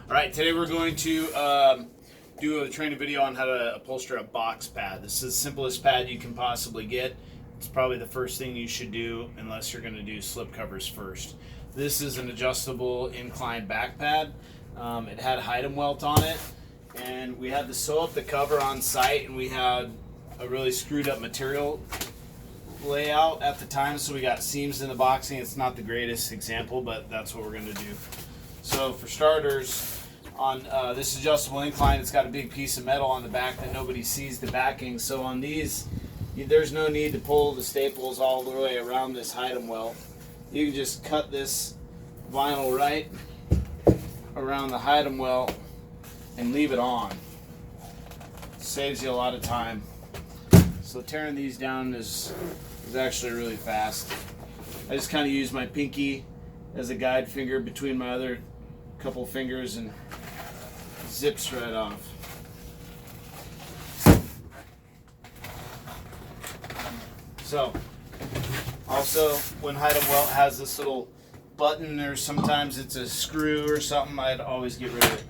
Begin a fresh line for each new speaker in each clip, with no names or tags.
All right, today we're going to do a training video on how to upholster a box pad. This is the simplest pad you can possibly get. It's probably the first thing you should do unless you're going to do slip covers first. This is an adjustable incline back pad. It had Hytem welt on it, and we had to sew up the cover on site, and we had a really screwed up material layout at the time, so we got seams in the boxing. It's not the greatest example, but that's what we're going to do. So for starters, on this adjustable incline, it's got a big piece of metal on the back that nobody sees the backing. So on these, there's no need to pull the staples all the way around this Hytem welt. You can just cut this vinyl right around the Hytem welt and leave it on. Saves you a lot of time. So tearing these down is actually really fast. I just kind of use my pinky as a guide finger between my other couple fingers and zips right off. So also, when Hytem welt has this little button, or sometimes it's a screw or something, I'd always get rid of it.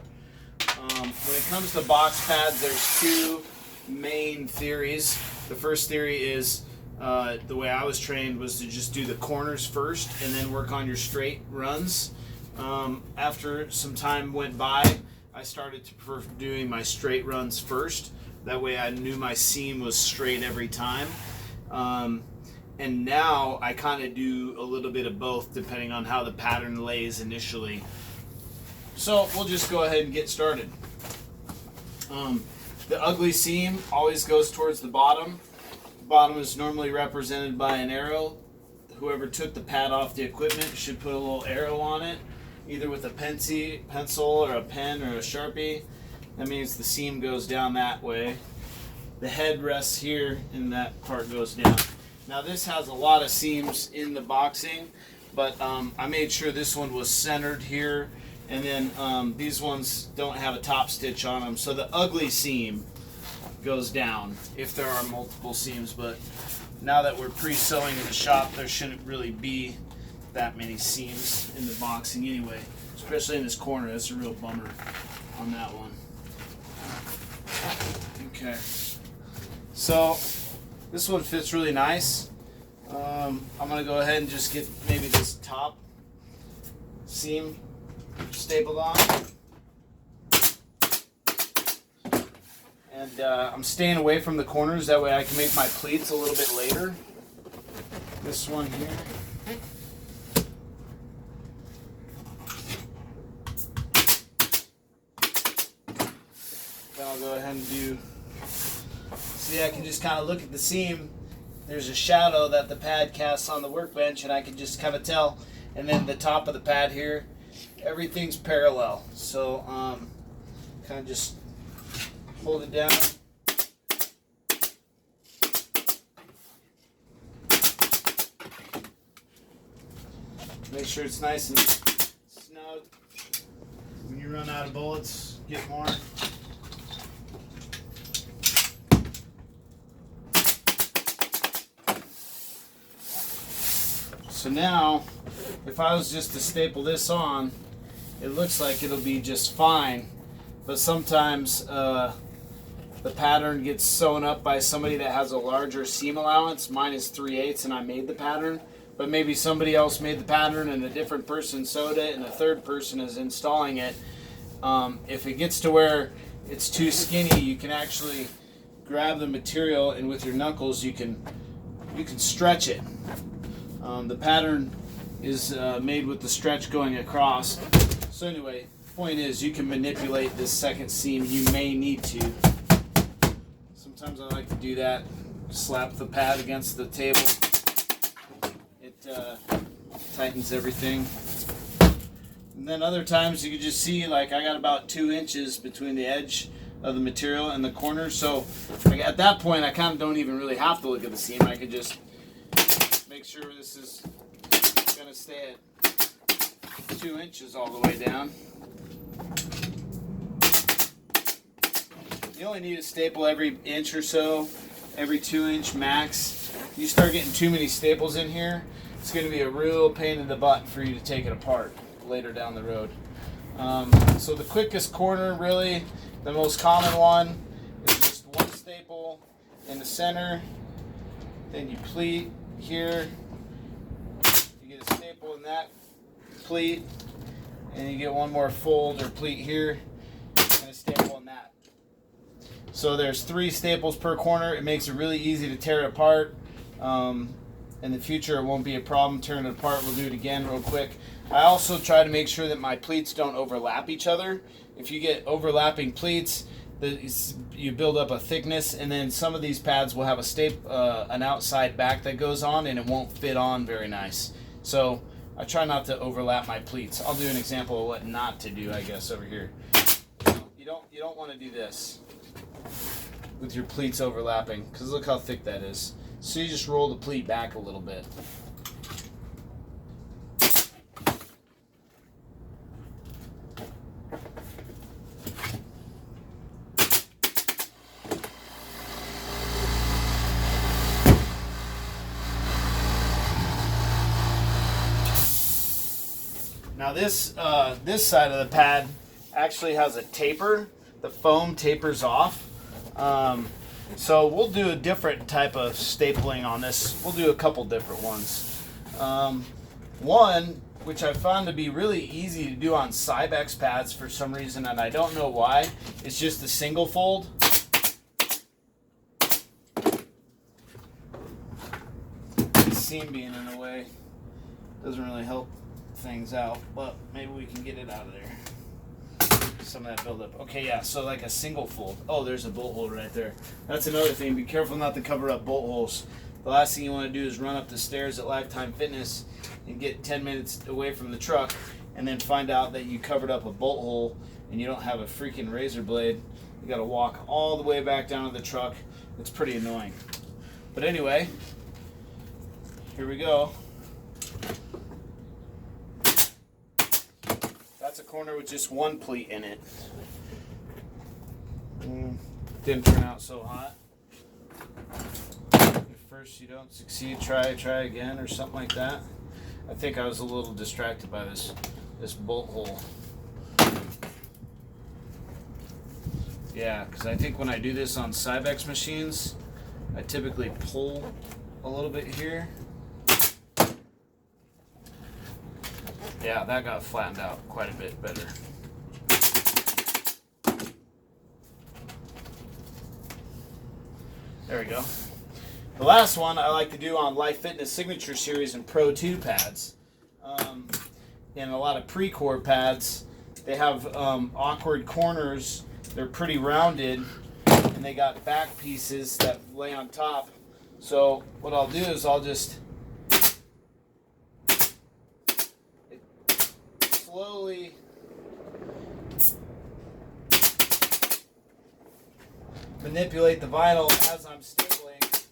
When it comes to box pads, there's two main theories. The first theory is the way I was trained was to just do the corners first and then work on your straight runs. After some time went by, I started to prefer doing my straight runs first. That way I knew my seam was straight every time. And now I kind of do a little bit of both depending on how the pattern lays initially. So we'll just go ahead and get started. The ugly seam always goes towards the bottom. The bottom is normally represented by an arrow. Whoever took the pad off the equipment should put a little arrow on it, either with a pencil or a pen or a Sharpie. That means the seam goes down that way. The head rests here and that part goes down. Now this has a lot of seams in the boxing, but I made sure this one was centered here, and then these ones don't have a top stitch on them, so the ugly seam goes down if there are multiple seams. But now that we're pre-sewing in the shop, there shouldn't really be that many seams in the boxing anyway, especially in this corner. That's a real bummer on that one. Okay, so this one fits really nice. I'm going to go ahead and just get maybe this top seam stapled on. And I'm staying away from the corners, that way I can make my pleats a little bit later. This one here. Then I'll go ahead and do, see, I can just kind of look at the seam. There's a shadow that the pad casts on the workbench, and I can just kind of tell. And then the top of the pad here, everything's parallel. So kind of just hold it down. Make sure it's nice and snug. When you run out of bullets, get more. So now, if I was just to staple this on, it looks like it'll be just fine. But sometimes the pattern gets sewn up by somebody that has a larger seam allowance. Mine is 3/8 and I made the pattern. But maybe somebody else made the pattern and a different person sewed it and a third person is installing it. If it gets to where it's too skinny, you can actually grab the material, and with your knuckles you can stretch it. The pattern is made with the stretch going across. So anyway, point is you can manipulate this second seam. You may need to. Sometimes I like to do that. Slap the pad against the table. It tightens everything. And then other times you can just see, like, I got about 2 inches between the edge of the material and the corner. So like, at that point I kind of don't even really have to look at the seam. I can just make sure this is going to stay at 2 inches all the way down. You only need a staple every inch or so, every 2 inch max. You start getting too many staples in here, it's going to be a real pain in the butt for you to take it apart later down the road. So the quickest corner, really, the most common one, is just one staple in the center. Then you pleat here. You get a staple in that pleat, and you get one more fold or pleat here, and a staple in that. So there's 3 staples per corner. It makes it really easy to tear it apart. In the future, it won't be a problem tearing it apart. We'll do it again real quick. I also try to make sure that my pleats don't overlap each other. If you get overlapping pleats, you build up a thickness, and then some of these pads will have an outside back that goes on, and it won't fit on very nice. So I try not to overlap my pleats. I'll do an example of what not to do, I guess, over here. You don't want to do this with your pleats overlapping, because look how thick that is. So you just roll the pleat back a little bit. Now this side of the pad actually has a taper. The foam tapers off. So we'll do a different type of stapling on this. We'll do a couple different ones. One, which I found to be really easy to do on Cybex pads for some reason, and I don't know why, it's just a single fold. The seam being in the way doesn't really help things out, but maybe we can get it out of there. Some of that buildup. Okay, yeah, so like a single fold. Oh, there's a bolt hole right there. That's another thing. Be careful not to cover up bolt holes. The last thing you want to do is run up the stairs at Lifetime Fitness and get 10 minutes away from the truck and then find out that you covered up a bolt hole and you don't have a freaking razor blade. You got to walk all the way back down to the truck. It's pretty annoying. But anyway, here we go. That's a corner with just one pleat in it. Didn't turn out so hot. If first you don't succeed, try again or something like that. I think I was a little distracted by this bolt hole. Yeah, because I think when I do this on Cybex machines, I typically pull a little bit here. Yeah, that got flattened out quite a bit better. There we go. The last one I like to do on Life Fitness Signature Series and Pro 2 pads. In a lot of pre-core pads, they have awkward corners. They're pretty rounded, and they got back pieces that lay on top. So what I'll do is I'll just slowly manipulate the vinyl as I'm stapling.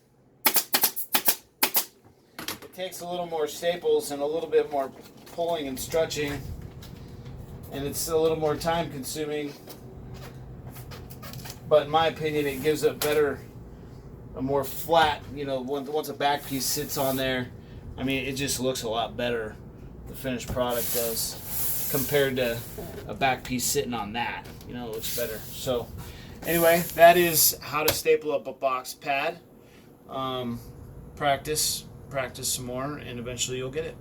It takes a little more staples and a little bit more pulling and stretching, and it's a little more time consuming, but in my opinion it gives a more flat, once a back piece sits on there, I mean, it just looks a lot better. The finished product does, compared to a back piece sitting on that. It looks better. So anyway, that is how to staple up a box pad. Practice some more, and eventually you'll get it.